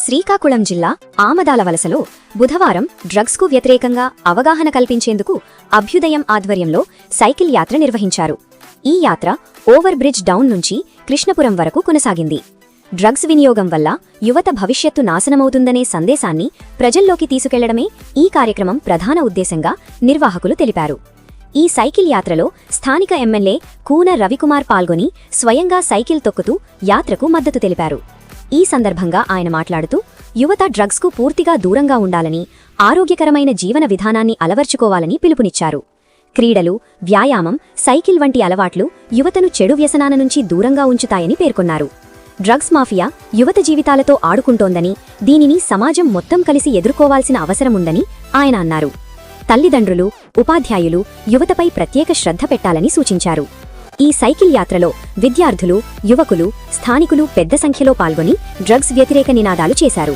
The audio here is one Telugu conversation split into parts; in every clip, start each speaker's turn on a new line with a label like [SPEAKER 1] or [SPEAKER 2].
[SPEAKER 1] శ్రీకాకుళం జిల్లా ఆమదాలవలసలో బుధవారం డ్రగ్స్కు వ్యతిరేకంగా అవగాహన కల్పించేందుకు అభ్యుదయం ఆధ్వర్యంలో సైకిల్ యాత్ర నిర్వహించారు. ఈ యాత్ర ఓవర్ బ్రిడ్జ్ డౌన్ నుంచి కృష్ణపురం వరకు కొనసాగింది. డ్రగ్స్ వినియోగం వల్ల యువత భవిష్యత్తు నాశనమవుతుందనే సందేశాన్ని ప్రజల్లోకి తీసుకెళ్లడమే ఈ కార్యక్రమం ప్రధాన ఉద్దేశంగా నిర్వాహకులు తెలిపారు. ఈ సైకిల్ యాత్రలో స్థానిక ఎమ్మెల్యే కూన రవికుమార్ పాల్గొని స్వయంగా సైకిల్ తొక్కుతూ యాత్రకు మద్దతు తెలిపారు. ఈ సందర్భంగా ఆయన మాట్లాడుతూ యువత డ్రగ్స్కు పూర్తిగా దూరంగా ఉండాలని, ఆరోగ్యకరమైన జీవన విధానాన్ని అలవర్చుకోవాలని పిలుపునిచ్చారు. క్రీడలు, వ్యాయామం, సైకిల్ వంటి అలవాట్లు యువతను చెడు వ్యసనాల నుంచి దూరంగా ఉంచుతాయని పేర్కొన్నారు. డ్రగ్స్ మాఫియా యువత జీవితాలతో ఆడుకుంటోందని, దీనిని సమాజం మొత్తం కలిసి ఎదుర్కోవాల్సిన అవసరముందని ఆయన అన్నారు. తల్లిదండ్రులు, ఉపాధ్యాయులు యువతపై ప్రత్యేక శ్రద్ధ పెట్టాలని సూచించారు. ఈ సైకిల్ యాత్రలో విద్యార్థులు, యువకులు, స్థానికులు పెద్ద సంఖ్యలో పాల్గొని డ్రగ్స్ వ్యతిరేక నినాదాలు చేశారు.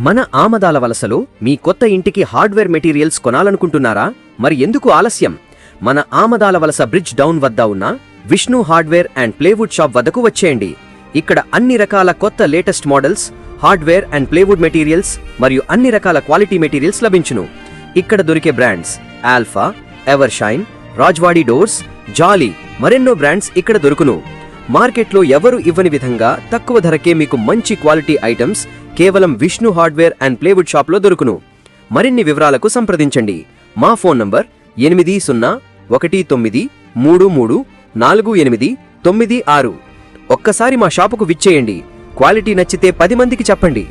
[SPEAKER 2] మన ఆమదాలవలసలో మీ కొత్త ఇంటికి హార్డ్వేర్ మెటీరియల్స్ కొనాలనుకుంటున్నారా? మరి ఎందుకు ఆలస్యం? మన ఆమదాలవలస బ్రిడ్జ్ డౌన్ వద్ద ఉన్న Vishnu hardware and plywood shop వద్దకు వచ్చేయండి. ఇక్కడ అన్ని రకాల కొత్త latest models, hardware and plywood materials మరియు అన్ని రకాల క్వాలిటీ మెటీరియల్స్ లభించును. ఇక్కడ దొరికే బ్రాండ్స్ ఆల్ఫా, ఎవర్షైన్, రాజ్వాడి డోర్స్, జాలీ మరెన్నో బ్రాండ్స్ ఇక్కడ దొరుకును. మార్కెట్లో ఎవరు ఇవ్వని విధంగా తక్కువ ధరకే మీకు మంచి క్వాలిటీ ఐటమ్స్ కేవలం విష్ణు హార్డ్వేర్ అండ్ ప్లేవుడ్ షాప్లో దొరుకును. మరిన్ని వివరాలకు సంప్రదించండి. మా ఫోన్ నంబర్ 8019334896. ఒక్కసారి మా షాపుకు విచ్చేయండి. క్వాలిటీ నచ్చితే 10 మందికి చెప్పండి.